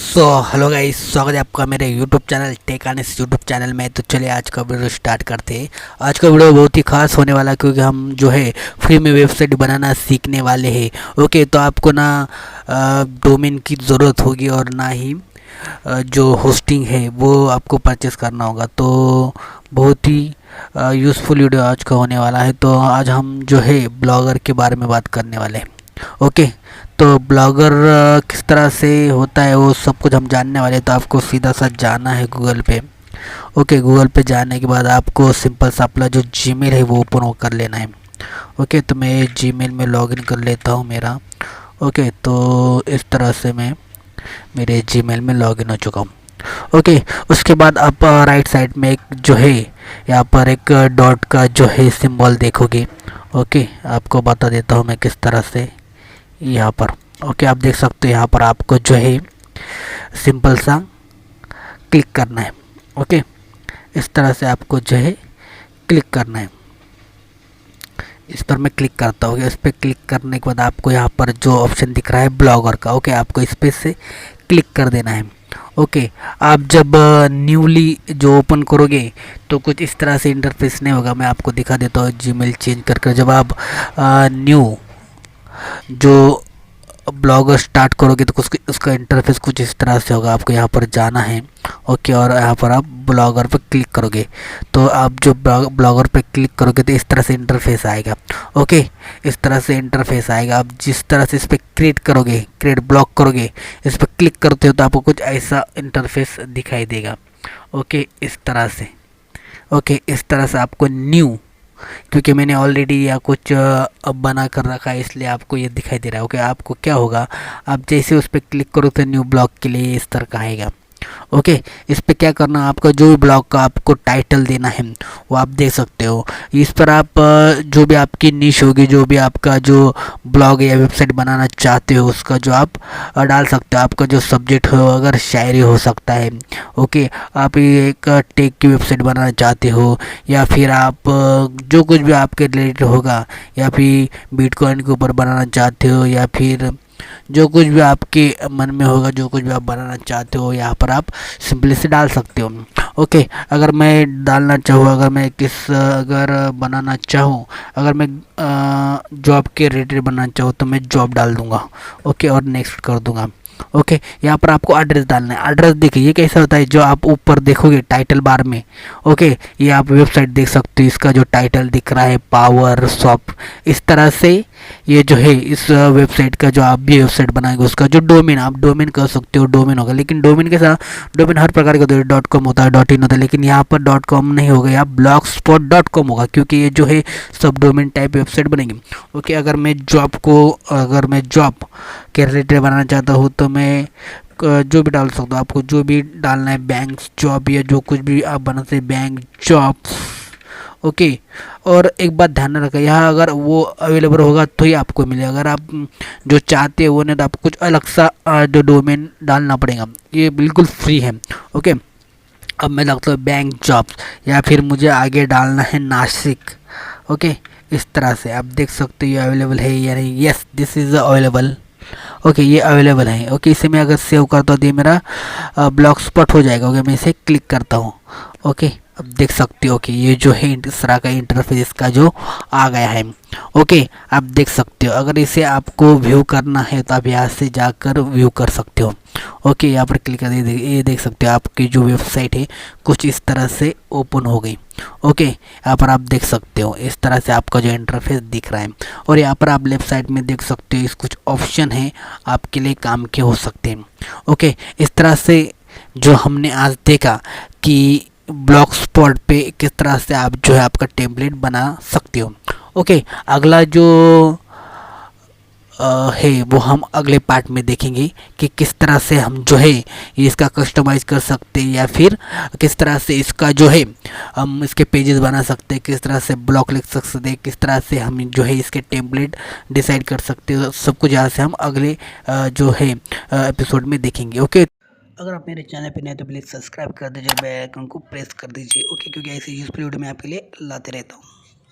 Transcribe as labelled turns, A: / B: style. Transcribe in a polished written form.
A: Hello guys, स्वागत है आपका मेरे यूट्यूब चैनल टेक ऑन इस यूट्यूब चैनल में। तो चलिए आज का वीडियो स्टार्ट करते हैं। आज का वीडियो बहुत ही खास होने वाला है क्योंकि हम जो है फ्री में वेबसाइट बनाना सीखने वाले हैं। ओके, तो आपको ना डोमेन की ज़रूरत होगी और ना ही जो होस्टिंग है वो आपको परचेस करना होगा। तो बहुत ही यूज़फुल वीडियो आज का होने वाला है। तो आज हम जो है ब्लॉगर के बारे में बात करने वाले हैं। ओके, तो ब्लॉगर किस तरह से होता है वो सब कुछ हम जानने वाले हैं। तो आपको सीधा सा जाना है गूगल पे। ओके, गूगल पे जाने के बाद आपको सिंपल सा अपना जो जीमेल है वो ओपन कर लेना है। ओके, तो मैं जीमेल में लॉगिन कर लेता हूँ मेरा। ओके, तो इस तरह से मैं मेरे जीमेल में लॉगिन हो चुका हूँ। ओके, उसके बाद आप राइट साइड में एक जो है यहाँ पर एक डॉट का जो है सिंबल देखोगे। ओके, आपको बता देता हूँ मैं किस तरह से यहाँ पर। ओके, आप देख सकते हो यहाँ पर आपको जो है सिंपल सा क्लिक करना है। ओके, इस तरह से आपको जो है क्लिक करना है। इस पर मैं क्लिक करता हूँ। इस पर क्लिक करने के बाद आपको यहाँ पर जो ऑप्शन दिख रहा है ब्लॉगर का, ओके, आपको इस पर से क्लिक कर देना है। ओके, आप जब न्यूली जो ओपन करोगे तो कुछ इस तरह से इंटरफेस नहीं होगा। मैं आपको दिखा देता हूँ जीमेल चेंज कर जब आप न्यू जो ब्लॉगर स्टार्ट करोगे तो कुछ उसका इंटरफेस कुछ इस तरह से होगा। आपको यहाँ पर जाना है। ओके, और यहाँ पर आप ब्लॉगर पर क्लिक करोगे तो आप जो ब्लॉगर पर क्लिक करोगे तो इस तरह से इंटरफेस आएगा। ओके, इस तरह से इंटरफेस आएगा। आप जिस तरह से इस पर क्रिएट करोगे, क्रिएट ब्लॉग करोगे, इस पर क्लिक करते हो तो आपको कुछ ऐसा इंटरफेस दिखाई देगा। ओके, इस तरह से। ओके, इस तरह से आपको न्यू, क्योंकि मैंने ऑलरेडी या कुछ अब बना कर रखा है इसलिए आपको ये दिखाई दे रहा है। ओके, आपको क्या होगा, आप जैसे उस पर क्लिक करो तो न्यू ब्लॉग के लिए इस तरह का आएगा। ओके, इस पे क्या करना, आपका जो भी ब्लॉग का आपको टाइटल देना है वो आप दे सकते हो। इस पर आप जो भी आपकी निश होगी, जो भी आपका जो ब्लॉग या वेबसाइट बनाना चाहते हो उसका जो आप डाल सकते हो। आपका जो सब्जेक्ट हो, अगर शायरी हो सकता है। ओके, आप ये एक टेक की वेबसाइट बनाना चाहते हो या फिर आप जो कुछ भी आपके रिलेटेड होगा, या फिर बिटकॉइन के ऊपर बनाना चाहते हो, या फिर जो कुछ भी आपके मन में होगा, जो कुछ भी आप बनाना चाहते हो यहाँ पर आप सिंपली से डाल सकते हो। ओके, अगर मैं डालना चाहूँ, अगर मैं अगर बनाना चाहूँ, अगर मैं जॉब के रिलेटेड बनाना चाहूँ तो मैं जॉब डाल दूँगा। ओके, और नेक्स्ट कर दूँगा। ओके, यहाँ पर आपको एड्रेस डालना है। एड्रेस देखिए ये कैसा होता है, जो आप ऊपर देखोगे टाइटल बार में। ओके, ये आप वेबसाइट देख सकते हो, इसका जो टाइटल दिख रहा है पावर शॉप, इस तरह से ये जो है इस वेबसाइट का जो आप भी वेबसाइट बनाएंगे उसका जो डोमेन, आप डोमेन कर सकते हो, डोमेन होगा। लेकिन डोमेन के साथ डोमेन हर प्रकार के होते हैं, .com होता है, .in होता है, लेकिन यहाँ पर .com नहीं होगा, यहाँ blogspot.com होगा क्योंकि ये जो है सब डोमेन टाइप वेबसाइट बनेगी। ओके, अगर मैं जॉब के रिलेटेड बनाना चाहता हूँ तो मैं जो भी डाल सकता हूँ। आपको जो भी डालना है, बैंक जॉब या जो कुछ भी आप बनाते हैं, बैंक जॉब। ओके, और एक बात ध्यान में रखें, यहाँ अगर वो अवेलेबल होगा तो ही आपको मिलेगा। अगर आप जो चाहते हो वो नहीं तो आपको कुछ अलग सा जो डोमेन डालना पड़ेगा। ये बिल्कुल फ्री है। ओके, अब मैं लगता हूँ बैंक जॉब्स, या फिर मुझे आगे डालना है नासिक। ओके, इस तरह से आप देख सकते हो ये अवेलेबल है या नहीं। Yes, this is available. Okay, ये अवेलेबल है। ओके, इसे मैं अगर सेव करता हूँ तो ये मेरा ब्लॉग स्पॉट हो जाएगा। ओके, मैं इसे क्लिक करता हूँ। ओके, अब देख सकते हो कि ये जो है इस तरह का इंटरफेस इसका जो आ गया है। ओके, आप देख सकते हो। अगर इसे आपको व्यू करना है तो आप यहाँ से जाकर व्यू कर सकते हो। ओके, यहाँ पर क्लिक कर ये देख सकते हो आपकी जो वेबसाइट है कुछ इस तरह से ओपन हो गई। ओके, यहाँ पर आप देख सकते हो इस तरह से आपका जो इंटरफेस दिख रहा है। और यहाँ पर आप लेफ्ट साइड में देख सकते हो इस कुछ ऑप्शन है आपके लिए काम के हो सकते हैं। ओके, इस तरह से जो हमने आज देखा कि ब्लॉग स्पॉट पे किस तरह से आप जो है आपका टेम्पलेट बना सकते हो। ओके, अगला जो है वो हम अगले पार्ट में देखेंगे कि किस तरह से हम जो है ये इसका कस्टमाइज़ कर सकते हैं, या फिर किस तरह से इसका जो है हम इसके पेजेस बना सकते हैं, किस तरह से ब्लॉग लिख सकते हैं, किस तरह से हम जो है इसके टेम्पलेट डिसाइड कर सकते हो। सब कुछ यहाँ से हम अगले जो है एपिसोड में देखेंगे। ओके, अगर आप मेरे चैनल पे नए तो प्लीज़ सब्सक्राइब कर दीजिए, बेल आइकन को प्रेस कर दीजिए। ओके, क्योंकि ऐसे यूज़फुल वीडियो मैं आपके लिए लाते रहता हूँ।